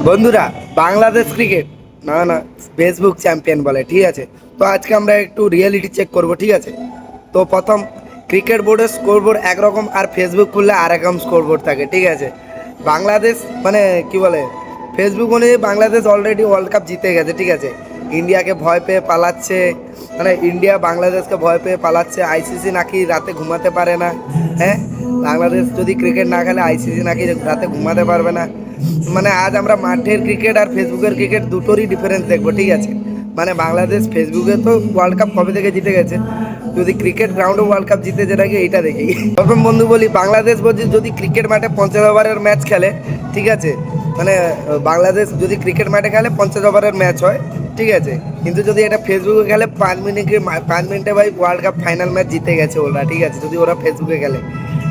বন্ধুরা, বাংলাদেশ ক্রিকেট না না ফেসবুক চ্যাম্পিয়ন বলে, ঠিক আছে। তো আজকে আমরা একটু রিয়েলিটি চেক করব, ঠিক আছে। তো প্রথম, ক্রিকেট বোর্ডের স্কোর বোর্ড একরকম আর ফেসবুক খুললে আর রকম স্কোর বোর্ড থাকে, ঠিক আছে। বাংলাদেশ মানে কি বলে, ফেসবুক অনুযায়ী বাংলাদেশ অলরেডি ওয়ার্ল্ড কাপ জিতে গেছে, ঠিক আছে। ইন্ডিয়াকে ভয় পেয়ে পালাচ্ছে, মানে ইন্ডিয়া বাংলাদেশকে ভয় পেয়ে পালাচ্ছে। আইসিসি নাকি রাতে ঘুমাতে পারে না। হ্যাঁ, বাংলাদেশ যদি ক্রিকেট না খেলে আইসিসি নাকি রাতে ঘুমাতে পারবে না। মানে আজ আমরা মাঠের ক্রিকেট আর ফেসবুকের ক্রিকেট দুটোরই ডিফারেন্স দেখবো, ঠিক আছে। মানে বাংলাদেশ ফেসবুকে তো ওয়ার্ল্ড কাপ কবে থেকে জিতে গেছে, যদি ক্রিকেট গ্রাউন্ডে ওয়ার্ল্ড কাপ জিতে যেটাকে এইটা দেখি। প্রথম বন্ধু বলি, বাংলাদেশ বলছি যদি ক্রিকেট মাঠে 50 ওভারের ম্যাচ খেলে, ঠিক আছে। মানে বাংলাদেশ যদি ক্রিকেট মাঠে খেলে 50 ওভারের ম্যাচ হয়, ঠিক আছে। কিন্তু যদি এটা ফেসবুকে খেলে 5 মিনিটে ভাই ওয়ার্ল্ড কাপ ফাইনাল ম্যাচ জিতে গেছে ওরা, ঠিক আছে। যদি ওরা ফেসবুকে খেলে,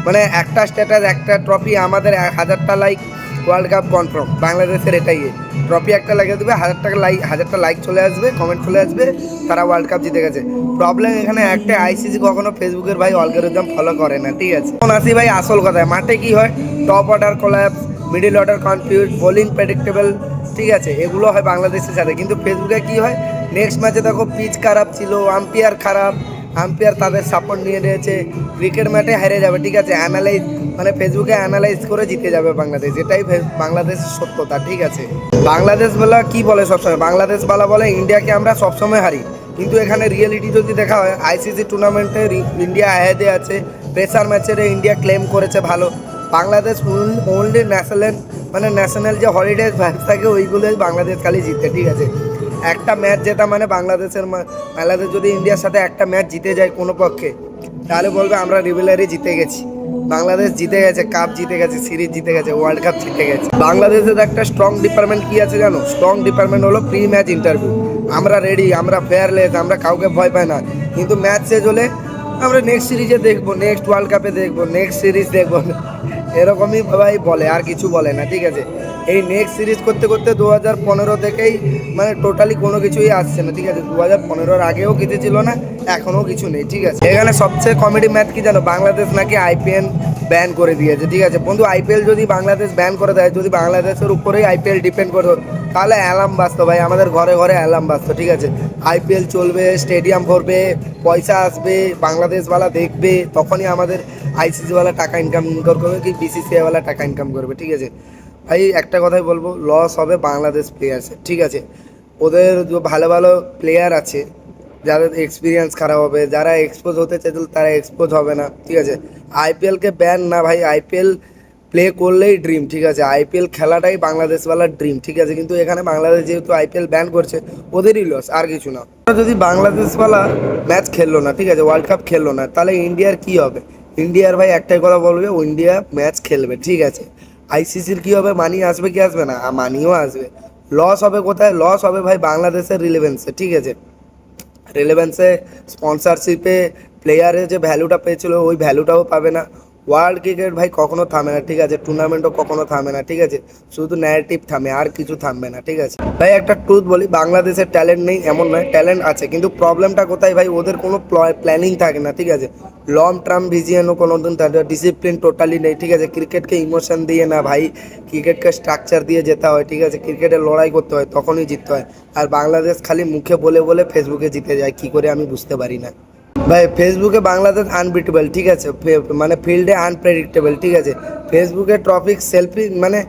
মানে একটা স্ট্যাটাস একটা ট্রফি আমাদের 1000টা লাইক, ওয়ার্ল্ড কাপ কনফার্ম। বাংলাদেশের এটাই ট্রফি একটা লাগিয়ে দেবে, 1000টা লাইক চলে আসবে, কমেন্ট চলে আসবে, তারা ওয়ার্ল্ড কাপ জিতে গেছে। প্রবলেম এখানে একটা, আইসিসি কখনো ফেসবুকের ভাই অ্যালগরিদম ফলো করে না, ঠিক আছে। এখন আসি ভাই আসল কথায়, মাঠে কি হয়, top order collapse, middle order confuse, bowling predictable, ঠিক আছে, এগুলো হয় বাংলাদেশের সাথে। কিন্তু ফেসবুকে কি হয়, নেক্সট ম্যাচে দেখো পিচ খারাপ ছিল, আম্পায়ার খারাপ, আম্পায়ার তাদের সাপোর্ট নিয়ে নিয়েছে, ক্রিকেট ম্যাচে হেরে যাবে, ঠিক আছে। অ্যানালাইজ মানে ফেসবুকে অ্যানালাইজ করে জিতে যাবে বাংলাদেশ, এটাই বাংলাদেশের সত্যতা, ঠিক আছে। বাংলাদেশ বলা কি বলে সবসময়, বাংলাদেশ বলা বলে ইন্ডিয়াকে আমরা সবসময় হারি। কিন্তু এখানে রিয়েলিটি যদি দেখা হয়, আইসিসি টুর্নামেন্টে ইন্ডিয়া আহেদে আছে, প্রেসার ম্যাচে ইন্ডিয়া ক্লেম করেছে ভালো। বাংলাদেশ ওনলি ন্যাশনাল, মানে ন্যাশনাল যে হলিডে ভ্যাবস থাকে ওইগুলোই বাংলাদেশ খালি জিতে, ঠিক আছে। একটা ম্যাচ জেতা মানে বাংলাদেশ যদি ইন্ডিয়ার সাথে একটা ম্যাচ জিতে যায় কোনো পক্ষে, তাহলে বলবে আমরা রিভেলারি জিতে গেছি, বাংলাদেশ জিতে গেছে, কাপ জিতে গেছে, সিরিজ জিতে গেছে, ওয়ার্ল্ড কাপ জিতে গেছে। বাংলাদেশের একটা স্ট্রং ডিপার্টমেন্ট কি আছে জানো, স্ট্রং ডিপার্টমেন্ট হলো প্রি ম্যাচ ইন্টারভিউ। আমরা রেডি, আমরা ফেয়ারলেস, আমরা কাউকে ভয় পাই না। কিন্তু ম্যাচ শেষ হলে আমরা নেক্সট সিরিজে দেখবো, নেক্সট ওয়ার্ল্ড কাপে দেখবো, নেক্সট সিরিজ দেখবো, এরকমই ভাই বলে, আর কিছু বলে না, ঠিক আছে। এই নেক্সট সিরিজ করতে করতে 2015 থেকেই মানে টোটালি কোনো কিছুই আসছে না, ঠিক আছে। 2015-র আগেও কিছু ছিল না, এখনও কিছু নেই, ঠিক আছে। এখানে সবচেয়ে কমেডি ম্যাচ কি জানো, বাংলাদেশ নাকি আইপিএল ব্যান করে দিয়েছে, ঠিক আছে। বন্ধু, আইপিএল যদি বাংলাদেশ ব্যান করে দেয়, যদি বাংলাদেশের উপরেই আইপিএল ডিপেন্ড করতো, তাহলে অ্যালার্ম বাজতো ভাই, আমাদের ঘরে ঘরে অ্যালার্ম বাজতো, ঠিক আছে। আইপিএল চলবে, স্টেডিয়াম ভরবে, পয়সা আসবে, বাংলাদেশওয়ালা দেখবে, তখনই আমাদের আইসিসিওয়ালা টাকা ইনকাম করবে, কি বিসিসিআইওয়ালা টাকা ইনকাম করবে, ঠিক আছে। ভাই একটা কথাই বলবো, লস হবে বাংলাদেশ প্লেয়ার্সে, ঠিক আছে। ওদের যে ভালো ভালো প্লেয়ার আছে, যাদের এক্সপিরিয়েন্স খারাপ হবে, যারা এক্সপোজ হতে চাইছিল তারা এক্সপোজ হবে না, ঠিক আছে। আইপিএলকে ব্যান না ভাই, আইপিএল প্লে করলেই ড্রিম, ঠিক আছে। আইপিএল খেলাটাই বাংলাদেশওয়ালার ড্রিম, ঠিক আছে। কিন্তু এখানে বাংলাদেশ যেহেতু আইপিএল ব্যান করছে, ওদেরই লস, আর কিছু না। যদি বাংলাদেশওয়ালা ম্যাচ খেললো না, ঠিক আছে, ওয়ার্ল্ড কাপ খেললো না, তাহলে ইন্ডিয়ার কি হবে? ইন্ডিয়ার ভাই একটাই কথা বলবে, ইন্ডিয়া ম্যাচ খেলবে, ঠিক আছে। আইসিসির কি হবে, মানি আসবে কি আসবে না, মানিও আসবে। লস হবে কোথায়, লস হবে ভাই বাংলাদেশের রিলেভেন্সে, ঠিক আছে। রিলেভেন্সে, স্পন্সরশিপে, প্লেয়ারের যে ভ্যালুটা পেয়েছিল ওই ভ্যালুটাও পাবে না। ওয়ার্ল্ড ক্রিকেট ভাই কখনো থামে না, ঠিক আছে। টুর্নামেন্টও কখনো থামে না, ঠিক আছে। শুধু ন্যারেটিভ থামে, আর কিছু থামবে না, ঠিক আছে। ভাই একটা ট্রুথ বলি, বাংলাদেশের ট্যালেন্ট নেই এমন নয়, ট্যালেন্ট আছে, কিন্তু প্রবলেমটা কোথায় ভাই, ওদের কোনো প্ল্যানিং থাকে না, ঠিক আছে। লং টার্ম ভিজিয়নও কোনো দিন তাদের, ডিসিপ্লিন টোটালি নেই, ঠিক আছে। ক্রিকেটকে ইমোশন দিয়ে না ভাই, ক্রিকেটকে স্ট্রাকচার দিয়ে যেতে হয়, ঠিক আছে। ক্রিকেটে লড়াই করতে হয়, তখনই জিততে হয়। আর বাংলাদেশ খালি মুখে বলে বলে ফেসবুকে জিতে যায়, কি করে আমি বুঝতে পারি না ভাই। ফেসবুকে বাংলাদেশ আনবিটেবল, ঠিক আছে, মানে ফিল্ডে আনপ্রেডিক্টেবল, ঠিক আছে। ফেসবুকে ট্রফি সেলফি, মানে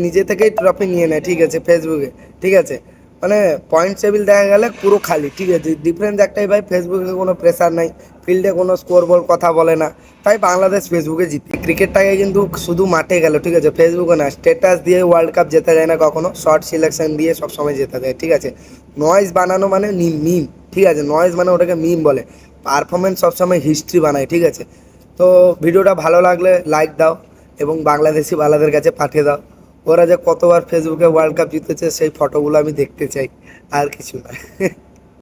নিজে থেকেই ট্রফি নিয়ে নেয়, ঠিক আছে, ফেসবুকে, ঠিক আছে। মানে পয়েন্ট টেবিল দেখা গেলে পুরো খালি, ঠিক আছে। ডিফারেন্স একটাই ভাই, ফেসবুকে কোনো প্রেশার নাই, ফিল্ডে কোনো স্কোর বল কথা বলে না, তাই বাংলাদেশ ফেসবুকে জিতে। ক্রিকেটটাকে কিন্তু শুধু মাঠে গেল, ঠিক আছে, ফেসবুকে না। স্ট্যাটাস দিয়ে ওয়ার্ল্ড কাপ জেতা যায় না কখনো, শর্ট সিলেকশন দিয়ে সবসময় জেতা যায়, ঠিক আছে। নয়েজ বানানো মানে মিম, ঠিক আছে, নয়েজ মানে ওটাকে মিম বলে। পারফরমেন্স সবসময় হিস্ট্রি বানায়, ঠিক আছে। তো ভিডিওটা ভালো লাগলে লাইক দাও এবং বাংলাদেশি বালাদের কাছে পাঠিয়ে দাও। ওরা যে কতবার ফেসবুকে ওয়ার্ল্ড কাপ জিতেছে সেই ফটোগুলো আমি দেখতে চাই, আর কিছু না।